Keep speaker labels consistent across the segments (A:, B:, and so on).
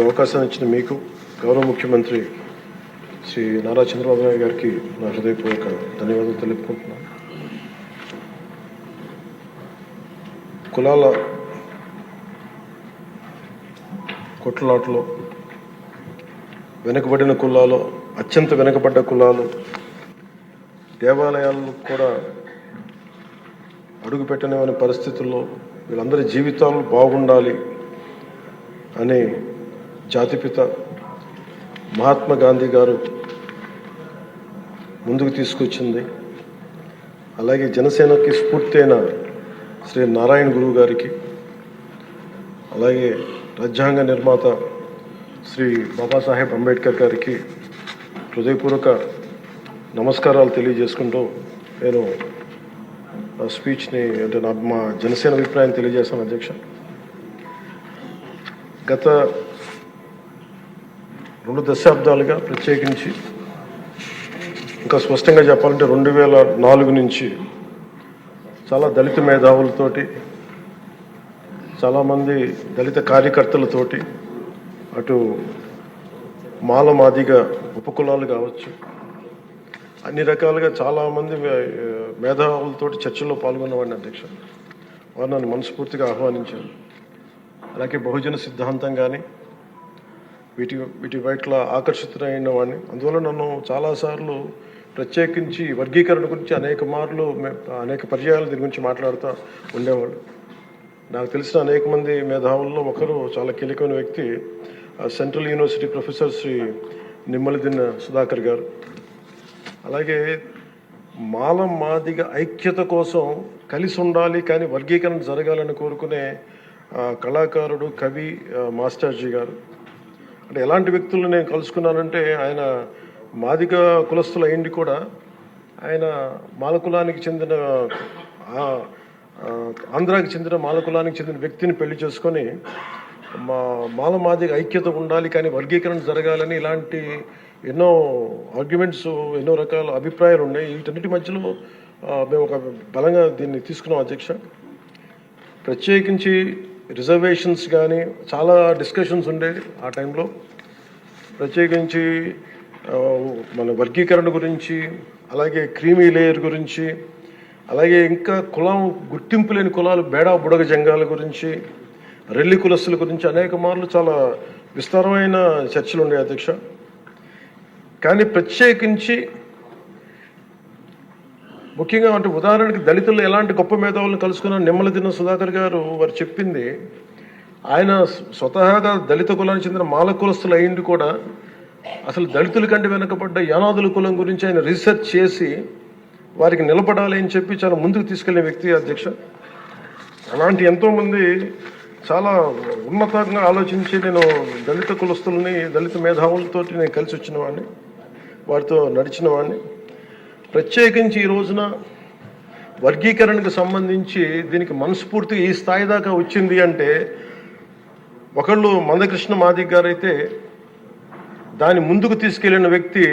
A: అవకాశాన్ని ఇచ్చిన మీకు గౌరవ ముఖ్యమంత్రి శ్రీ నారా చంద్రబాబు నాయుడు గారికి నా హృదయపూర్వక ధన్యవాదాలు తెలుపుకుంటున్నాను. కులాల కొట్లాటలో వెనుకబడిన కులాలు, అత్యంత వెనుకబడ్డ కులాలు, దేవాలయాల్లో కూడా అడుగుపెట్టనివని పరిస్థితుల్లో వీళ్ళందరి జీవితాలు బాగుండాలి అని జాతిపిత మహాత్మా గాంధీ గారు ముందుకు తీసుకొచ్చింది. అలాగే జనసేనకి స్ఫూర్తి అయిన శ్రీ నారాయణ గురువు గారికి, అలాగే రాజ్యాంగ నిర్మాత శ్రీ బాబాసాహెబ్ అంబేద్కర్ గారికి హృదయపూర్వక నమస్కారాలు తెలియజేసుకుంటూ నేను స్పీచ్ని అంటే మా జనసేన అభిప్రాయం తెలియజేస్తాను. అధ్యక్ష, గత 2 దశాబ్దాలుగా ప్రత్యేకించి ఇంకా స్పష్టంగా చెప్పాలంటే 2004 నుంచి చాలా దళిత మేధావులతోటి, చాలామంది దళిత కార్యకర్తలతోటి, అటు మాల మాదిగ ఉపకులాలు కావచ్చు, అన్ని రకాలుగా చాలామంది మేధావులతోటి చర్చల్లో పాల్గొన్నవాడిని. అధ్యక్ష, వారు నన్ను మనస్ఫూర్తిగా ఆహ్వానించారు. అలాగే బహుజన సిద్ధాంతం కానీ వీటి పట్ల ఆకర్షితులైన వాడిని. అందువల్ల నన్ను చాలాసార్లు ప్రత్యేకించి వర్గీకరణ గురించి అనేక పర్యాయాలు దీని గురించి మాట్లాడుతూ ఉండేవాళ్ళు. నాకు తెలిసిన అనేక మంది మేధావుల్లో ఒకరు చాలా కీలకమైన వ్యక్తి central university professor Shri Nimmaladinna Sudhakar garu. అలాగే మాల మాదిగ ఐక్యత కోసం కలిసి ఉండాలి కానీ వర్గీకరణ జరగాలని కోరుకునే కళాకారుడు, కవి మాస్టర్జీ గారు. అంటే ఎలాంటి వ్యక్తులను నేను కలుసుకున్నానంటే, ఆయన మాదిగ కులస్తులు అయింది కూడా ఆయన మాలకులానికి చెందిన ఆంధ్రాకి చెందిన మాలకులానికి చెందిన వ్యక్తిని పెళ్లి చేసుకొని మాల మాదిగ ఐక్యత ఉండాలి కానీ వర్గీకరణ జరగాలని ఇలాంటి ఎన్నో ఆర్గ్యుమెంట్స్, ఎన్నో రకాల అభిప్రాయాలు ఉన్నాయి. వీటన్నిటి మధ్యలో మేము ఒక బలంగా దీన్ని తీసుకున్నాం. అధ్యక్ష, ప్రత్యేకించి రిజర్వేషన్స్ కానీ చాలా డిస్కషన్స్ ఉండేవి ఆ టైంలో. ప్రత్యేకించి మన వర్గీకరణ గురించి, అలాగే క్రీమీ లేయర్ గురించి, అలాగే ఇంకా కులం గుర్తింపు లేని కులాలు, బేడా బుడగ జంగాల గురించి, రెల్లి కులస్తుల గురించి అనేక మార్లు చాలా విస్తారమైన చర్చలు ఉన్నాయి. అధ్యక్ష, కానీ ప్రత్యేకించి ముఖ్యంగా అంటే ఉదాహరణకి దళితులు ఎలాంటి గొప్ప మేధావులను కలుసుకున్న నిమ్మలదిన్న సుధాకర్ గారు వారు చెప్పింది, ఆయన స్వతహాగా దళిత కులానికి చెందిన మాల కులస్తులు అయింది కూడా అసలు దళితుల కంటే వెనకబడ్డ యానాదుల కులం గురించి ఆయన రీసెర్చ్ చేసి వారికి నిలబడాలి అని చెప్పి చాలా ముందుకు తీసుకెళ్లే వ్యక్తి. అధ్యక్ష, అలాంటి ఎంతోమంది చాలా ఉన్నతంగా ఆలోచించి నేను దళిత కులస్తులని, దళిత మేధావులతో నేను కలిసి వచ్చిన వాడిని, వారితో నడిచిన వాడిని. ప్రత్యేకించి ఈ రోజున వర్గీకరణకు సంబంధించి దీనికి మనస్ఫూర్తిగా ఈ స్థాయి దాకా వచ్చింది అంటే ఒకళ్ళు మందకృష్ణ మాదిగ గారు అయితే, దాన్ని ముందుకు తీసుకెళ్లిన వ్యక్తి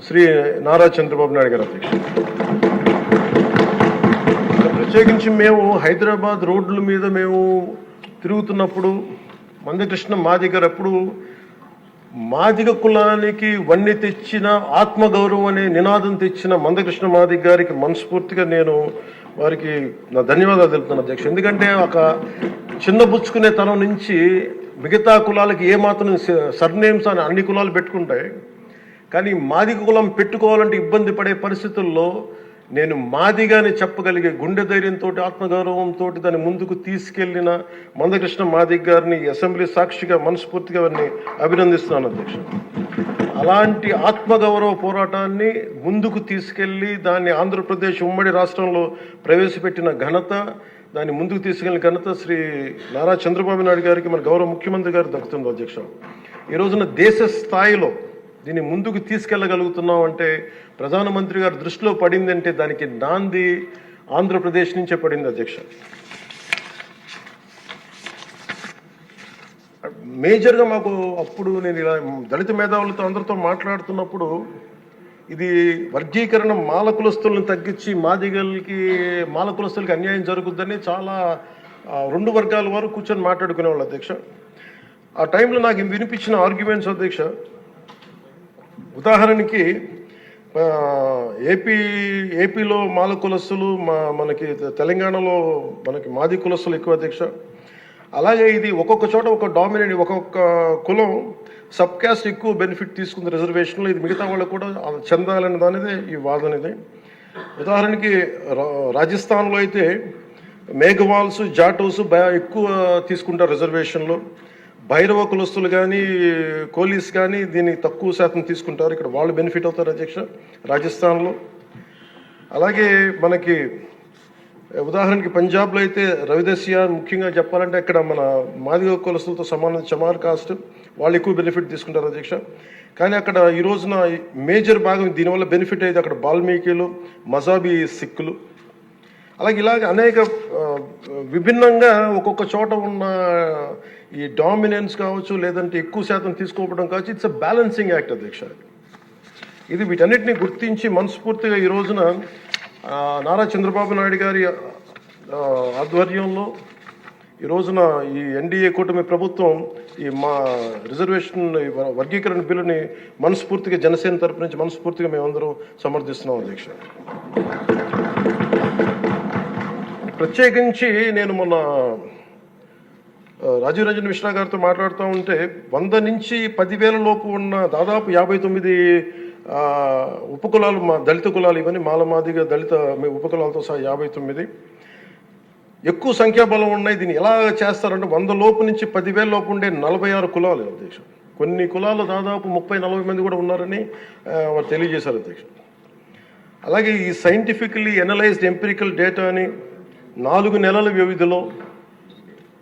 A: శ్రీ నారా చంద్రబాబు నాయుడు గారు. అధ్యక్ష, ప్రత్యేకించి మేము హైదరాబాద్ రోడ్ల మీద మేము తిరుగుతున్నప్పుడు మందకృష్ణ మాదిగ గారు అప్పుడు మాదిగ కులానికి వన్నె తెచ్చిన, ఆత్మగౌరవం అనే నినాదం తెచ్చిన మందకృష్ణ మాదిగ గారికి మనస్ఫూర్తిగా నేను వారికి నా ధన్యవాదాలు తెలుపుతున్నాను. అధ్యక్ష, ఎందుకంటే ఒక చిన్నబుచ్చుకునే తనం నుంచి మిగతా కులాలకి ఏమాత్రం సర్నేమ్స్ అని అన్ని కులాలు పెట్టుకుంటాయి, కానీ మాదిగ కులం పెట్టుకోవాలంటే ఇబ్బంది పడే పరిస్థితుల్లో నేను మాదిగాని చెప్పగలిగే గుండె ధైర్యంతో, ఆత్మగౌరవంతో దాన్ని ముందుకు తీసుకెళ్లిన మందకృష్ణ మాదిగ గారిని అసెంబ్లీ సాక్షిగా మనస్ఫూర్తిగా వారిని అభినందిస్తున్నాను. అధ్యక్ష, అలాంటి ఆత్మగౌరవ పోరాటాన్ని ముందుకు తీసుకెళ్లి దాన్ని ఆంధ్రప్రదేశ్ ఉమ్మడి రాష్ట్రంలో ప్రవేశపెట్టిన ఘనత, దాన్ని ముందుకు తీసుకెళ్లిన ఘనత శ్రీ నారా చంద్రబాబు నాయుడు గారికి, మన గౌరవ ముఖ్యమంత్రి గారు దక్కుతుంది. అధ్యక్ష, ఈ రోజున దేశ స్థాయిలో దీన్ని ముందుకు తీసుకెళ్లగలుగుతున్నాం అంటే ప్రధానమంత్రి గారి దృష్టిలో పడిందంటే దానికి నాంది ఆంధ్రప్రదేశ్ నుంచే పడింది. అధ్యక్ష, మేజర్గా మాకు అప్పుడు నేను ఇలా దళిత మేధావులతో అందరితో మాట్లాడుతున్నప్పుడు ఇది వర్గీకరణ మాల కులస్తులను తగ్గించి మాల కులస్తులకి అన్యాయం జరుగుద్దని చాలా 2 వర్గాల వారు కూర్చొని మాట్లాడుకునేవాళ్ళు. అధ్యక్ష, ఆ టైంలో నాకు వినిపించిన ఆర్గ్యుమెంట్స్ అధ్యక్ష, ఉదాహరణకి ఏపీలో మాల కులస్తులు, మనకి తెలంగాణలో మనకి మాది కులస్తులు ఎక్కువ అధ్యక్ష. అలాగే ఇది ఒక్కొక్క చోట ఒక డామినేట్, ఒక్కొక్క కులం సబ్ క్యాస్ట్ ఎక్కువ బెనిఫిట్ తీసుకుంది రిజర్వేషన్లో, ఇది మిగతా వాళ్ళకు కూడా చెందాలనే దానిదే ఈ వాదన ఇది. ఉదాహరణకి రాజస్థాన్లో అయితే మేఘవాల్స్, జాటోస్ ఎక్కువ తీసుకుంటారు రిజర్వేషన్లో. భైరవ కులస్తులు కానీ కోలీస్ కానీ దీన్ని తక్కువ శాతం తీసుకుంటారు. ఇక్కడ వాళ్ళు బెనిఫిట్ అవుతారు అధ్యక్ష రాజస్థాన్లో. అలాగే మనకి ఉదాహరణకి పంజాబ్లో అయితే రవిదస్య, ముఖ్యంగా చెప్పాలంటే అక్కడ మన మాదిగ కులస్తులతో సమానం చమార్ కాస్ట్, వాళ్ళు ఎక్కువ బెనిఫిట్ తీసుకుంటారు అధ్యక్ష. కానీ అక్కడ ఈ రోజున మేజర్ భాగం దీనివల్ల బెనిఫిట్ అయితే అక్కడ బాల్మీకిలు, మజాబీ సిక్కులు, అలాగే ఇలాగ అనేక విభిన్నంగా ఒక్కొక్క చోట ఉన్న ఈ డామినెన్స్ కావచ్చు, లేదంటే ఎక్కువ శాతం తీసుకోవడం కావచ్చు, ఇట్స్ అ బ్యాలెన్సింగ్ యాక్ట్ అధ్యక్ష. ఇది వీటన్నిటిని గుర్తించి మనస్ఫూర్తిగా ఈ రోజున నారా చంద్రబాబు నాయుడు గారి ఆధ్వర్యంలో ఈ రోజున ఈ ఎన్డీఏ కూటమి ప్రభుత్వం ఈ మా రిజర్వేషన్ వర్గీకరణ బిల్లుని మనస్ఫూర్తిగా జనసేన తరపు నుంచి మనస్ఫూర్తిగా మేమందరం సమర్థిస్తున్నాం అధ్యక్ష. ప్రత్యేకించి నేను మొన్న రాజీవ్ రంజన్ మిశ్రా గారితో మాట్లాడుతూ ఉంటే 100 నుంచి 10,000 లోపు ఉన్న దాదాపు 59 ఉపకులాలు, మా దళిత కులాలు, ఇవన్నీ మాలమాదిగా దళిత ఉపకులాలతో సహా 59 ఎక్కువ సంఖ్యాబలం ఉన్నాయి. దీన్ని ఎలా చేస్తారంటే 100 లోపు నుంచి 10,000 లోపు ఉండే 46 కులాలు అధ్యక్ష. కొన్ని కులాలు దాదాపు 30-40 మంది కూడా ఉన్నారని వారు తెలియజేశారు అధ్యక్ష. అలాగే ఈ సైంటిఫికలీ ఎనలైజ్డ్ ఎంపిరికల్ డేటాని 4 నెలల వ్యవధిలో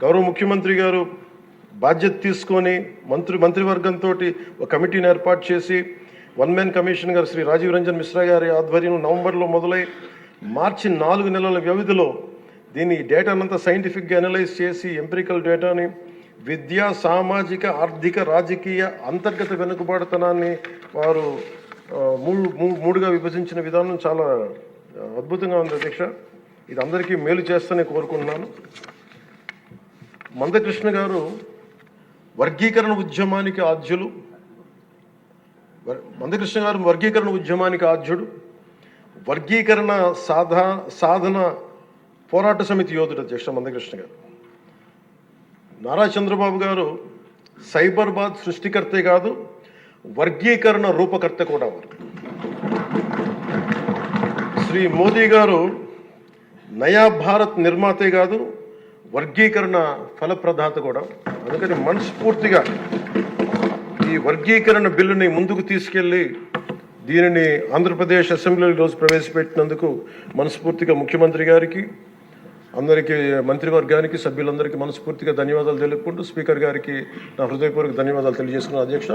A: గౌరవ ముఖ్యమంత్రి గారు బాధ్యత తీసుకొని మంత్రివర్గంతో ఒక కమిటీని ఏర్పాటు చేసి వన్ మ్యాన్ కమిషన్ గారు శ్రీ రాజీవ్ రంజన్ మిశ్రా గారి ఆధ్వర్యంలో నవంబర్లో మొదలై మార్చి 4 నెలల వ్యవధిలో దీన్ని డేటానంతా సైంటిఫిక్గా అనలైజ్ చేసి ఎంపిరికల్ డేటాని విద్యా, సామాజిక, ఆర్థిక, రాజకీయ, అంతర్గత వెనుకబాటుతనాన్ని వారు మూడుగా విభజించిన విధానం చాలా అద్భుతంగా ఉంది అధ్యక్ష. ఇది అందరికీ మేలు చేస్తానని కోరుకుంటున్నాను. మందకృష్ణ గారు వర్గీకరణ ఉద్యమానికి ఆద్యులు. మందకృష్ణ గారు వర్గీకరణ ఉద్యమానికి ఆద్యుడు, వర్గీకరణ సాధన పోరాట సమితి యోధుడు అధ్యక్ష మందకృష్ణ గారు. నారా చంద్రబాబు గారు సైబరాబాద్ సృష్టికర్తే కాదు, వర్గీకరణ రూపకర్త కూడా వారు. శ్రీ మోదీ గారు నయా భారత్ నిర్మాతే కాదు, వర్గీకరణ ఫలప్రదాత కూడా. అందుకని మనస్ఫూర్తిగా ఈ వర్గీకరణ బిల్లుని ముందుకు తీసుకెళ్లి దీనిని ఆంధ్రప్రదేశ్ అసెంబ్లీలో ఈరోజు ప్రవేశపెట్టినందుకు మనస్ఫూర్తిగా ముఖ్యమంత్రి గారికి, అందరికీ, మంత్రివర్గానికి, సభ్యులందరికీ మనస్ఫూర్తిగా ధన్యవాదాలు తెలుపుకుంటూ స్పీకర్ గారికి నా హృదయపూర్వక ధన్యవాదాలు తెలియజేస్తున్నాను అధ్యక్ష.